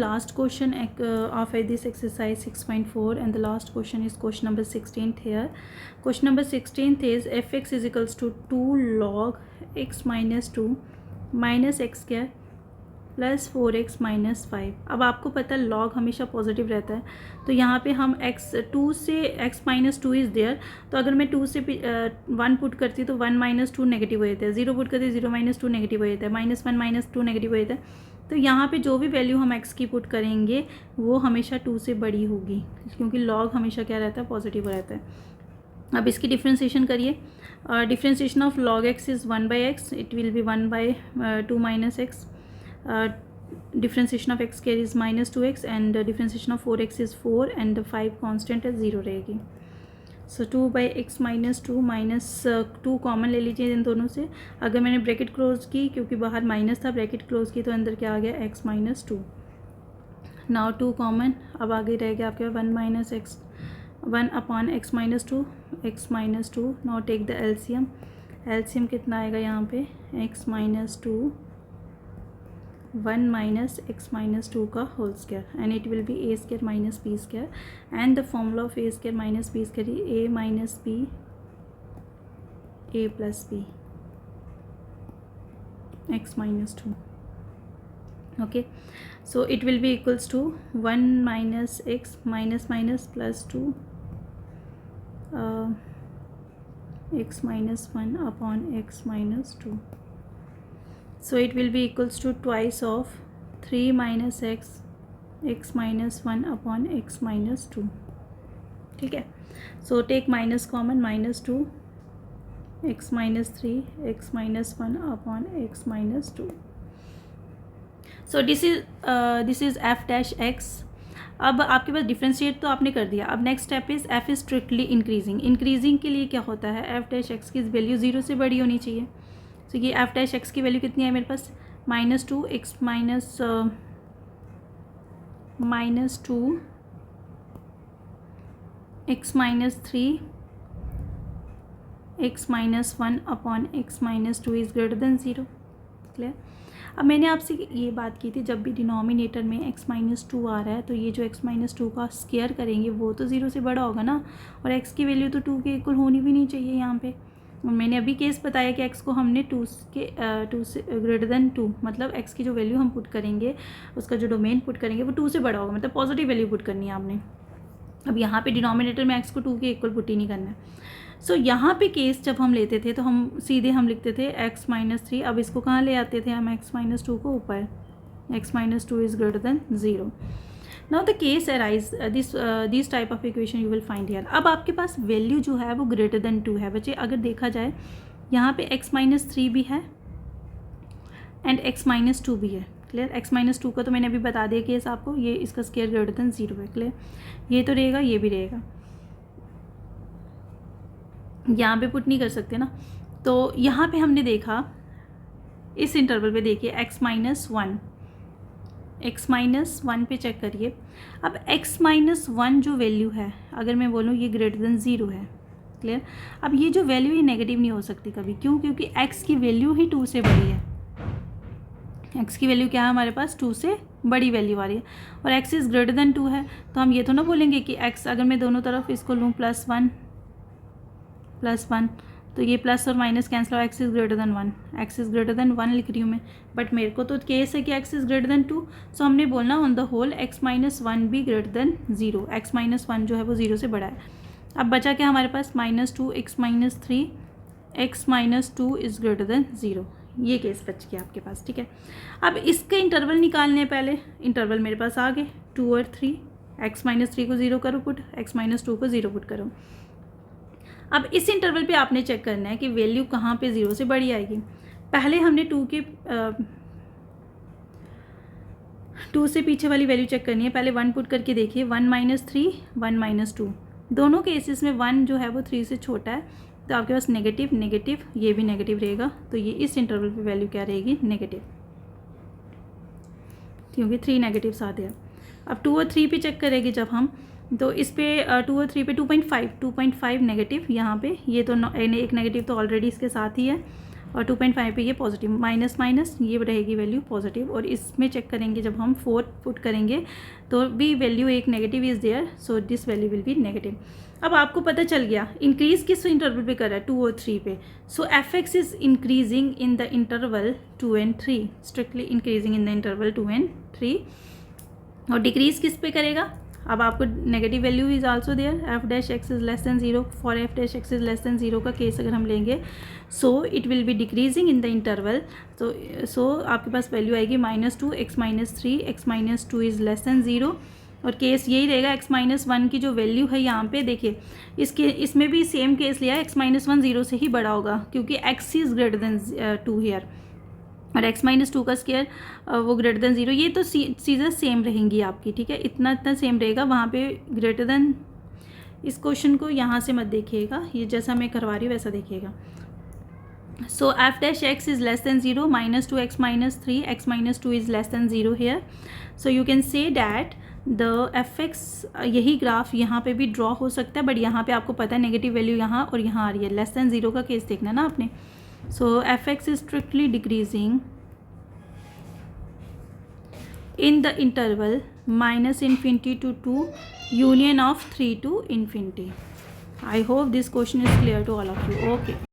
last question of this exercise 6.4, and the last question is question number 16th here. Question number 16th is fx is equals to 2 log x minus 2 minus x square plus 4x minus 5. अब आपको पता है log हमेशा positive रहता है, तो यहाँ पे हम x2 से x माइनस 2 इज़ देयर, तो अगर मैं 2 से 1 पुट करती तो 1 माइनस 2 नेगेटिव हो जाता है, 0 पुट करती 0 माइनस 2 नेगेटिव हो जाता है, -1 माइनस 2 नेगेटिव हो जाता है. तो यहाँ पे जो भी वैल्यू हम x की पुट करेंगे वो हमेशा 2 से बड़ी होगी, क्योंकि लॉग हमेशा क्या रहता है, पॉजिटिव रहता है. अब इसकी डिफ्रेंशिएशन करिए. Differentiation of log x is 1/x, it will B 1/2 minus x. Differentiation of x square is minus 2x, and differentiation of 4x is 4, and 5 constant है 0 रहेगी. So 2/x minus 2 minus 2 common ले लीजिए इन दोनों से. अगर मैंने bracket close की, क्योंकि बाहर माइनस था, ब्रैकेट क्लोज की तो अंदर क्या आ गया, x माइनस 2. नाउ 2 कॉमन, अब आगे रह गया आपके 1 माइनस x, 1 अपॉन x minus 2, x minus 2. Now take the LCM. LCM कितना आएगा यहाँ पे, x minus 2 1 minus x minus 2 का whole square, and it will be a square minus b square, and the formula of a square minus b square a minus b a plus b x minus 2. Okay, so it will be equals to 1 minus x minus minus plus 2 x minus 1 upon x minus 2. So it will be equals to twice of 3 minus x minus 1 upon x minus 2. ठीक है, so take minus common, minus 2 x minus 3 x minus 1 upon x minus 2. So this is f dash x. अब आपके पास differentiate तो आपने कर दिया. अब next step is f is strictly increasing. Increasing के लिए क्या होता है, f डैश x की वैल्यू 0 से बड़ी होनी चाहिए. तो ये f डैश x की वैल्यू कितनी है मेरे पास, -2 x minus 2 x minus 3 x minus 1 अपॉन x minus 2 is greater then 0. Clear. अब मैंने आपसे ये बात की थी, जब भी डिनोमिनेटर में x माइनस 2 आ रहा है तो ये जो x माइनस 2 का स्क्वायर करेंगे वो तो 0 से बड़ा होगा ना, और x की वैल्यू तो 2 के इक्वल होनी भी नहीं चाहिए यहाँ पे. मैंने अभी केस बताया कि x को हमने 2 से ग्रेटर देन 2, मतलब x की जो वैल्यू हम पुट करेंगे, उसका जो डोमेन पुट करेंगे वो 2 से बड़ा होगा, मतलब पॉजिटिव वैल्यू पुट करनी है आपने. अब यहाँ पे डिनोमिनेटर में x को 2 के इक्वल पुट ही नहीं करना है. सो यहाँ पे केस जब हम लेते थे तो हम सीधे हम लिखते थे x माइनस 3. अब इसको कहाँ ले आते थे हम, x माइनस 2 को ऊपर, x minus 2 is greater then 0. Now the case arise this type of equation you will find here. अब आपके पास वैल्यू जो है वो ग्रेटर देन 2 है. बच्चे अगर देखा जाए यहाँ पे x माइनस 3 भी है एंड x माइनस 2 भी है. क्लियर. x माइनस 2 का तो मैंने अभी बता दिया केस आपको, ये इसका स्क्वायर ग्रेटर देन 0 है. क्लियर. ये तो रहेगा, ये भी रहेगा, यहाँ पे पुट नहीं कर सकते ना. तो यहाँ पे हमने देखा इस इंटरवल पे, देखिए x माइनस 1 पे चेक करिए. अब x माइनस 1 जो वैल्यू है, अगर मैं बोलूँ ये ग्रेटर देन 0 है. क्लियर. अब ये जो वैल्यू ये नेगेटिव नहीं हो सकती कभी. क्यों? क्योंकि x की वैल्यू ही 2 से बड़ी है. x की वैल्यू क्या है हमारे पास, 2 से बड़ी वैल्यू आ रही है, और x इज़ ग्रेटर देन 2 है. तो हम ये तो ना बोलेंगे कि x, अगर मैं दोनों तरफ इसको लूँ +1 तो ये प्लस और माइनस कैंसिल हो, x is greater then 1, x is greater then 1 लिख रही हूँ मैं. बट मेरे को तो केस है कि x इज़ ग्रेटर देन 2, सो हमने बोलना on the whole x minus 1 भी ग्रेटर देन 0. x माइनस 1 जो है वो 0 से बड़ा है. अब बचा क्या हमारे पास, -2 x minus 3 x minus 2 is greater then 0. ये केस बच गया आपके पास. ठीक है. अब इसके इंटरवल निकालने हैं. पहले इंटरवल मेरे पास आ गए 2 और 3. x माइनस 3 को 0 करो पुट, x माइनस 2 को 0 पुट करो. अब इस इंटरवल पे आपने चेक करना है कि वैल्यू कहाँ पे 0 से बड़ी आएगी. पहले हमने 2 से पीछे वाली वैल्यू चेक करनी है. पहले 1 पुट करके देखिए, 1 माइनस 3 1 माइनस 2, दोनों केसेस में 1 जो है वो 3 से छोटा है, तो आपके पास नेगेटिव नेगेटिव, ये भी नेगेटिव रहेगा. तो ये इस इंटरवल पे वैल्यू क्या रहेगी, नेगेटिव, क्योंकि 3 नेगेटिव्स आते हैं. अब 2 और 3 पे चेक करेंगे जब हम, तो इस पे 2 और 3 पे 2.5 नेगेटिव यहाँ पे, ये तो एक नेगेटिव तो ऑलरेडी इसके साथ ही है, और 2.5 पे ये पॉजिटिव, माइनस माइनस ये रहेगी वैल्यू पॉजिटिव, और इसमें चेक करेंगे जब हम 4 पुट करेंगे तो भी वैल्यू एक negative is there, so this value will be negative. अब आपको पता चल गया इंक्रीज किस इंटरवल पे कर रहा है, 2 और 3 पे। So F X is increasing in the interval 2 and 3, strictly increasing in the interval 2 and 3। और डिक्रीज किस पे करेगा, अब आपको negative value is also there, F dash X is less than 0, for F dash X is less than 0 का case अगर हम लेंगे, so it will be decreasing in the interval. So आपके पास वैल्यू आएगी -2 x - 3, x - 2 is less than 0, और case यही रहेगा x - 1 की जो वैल्यू है यहाँ पे देखिए, इसमें भी सेम केस लिया, x - 1 0 से ही बड़ा होगा क्योंकि x is greater than 2 here, और x - 2 का स्केयर वो ग्रेटर देन 0, ये तो चीज़ें सेम रहेंगी आपकी, ठीक है, इतना सेम रहेगा। वहाँ पे ग्रेटर देन, इस क्वेश्चन को यहाँ से मत देखिएगा, ये जैसा मैं करवा रही हूँ वैसा देखिएगा। So F dash X is less than 0, -2 x - 3, x - 2 is less than 0 here. So you can say that the F X, यही ग्राफ यहाँ पे भी ड्रॉ हो सकता है, बट यहाँ पे आपको पता है नेगेटिव वैल्यू यहाँ और यहाँ आ रही है, लेस देन 0 का केस देखना ना आपने। So fx is strictly decreasing in the interval -infinity to 2 union of 3 to infinity. I hope this question is clear to all of you. Okay.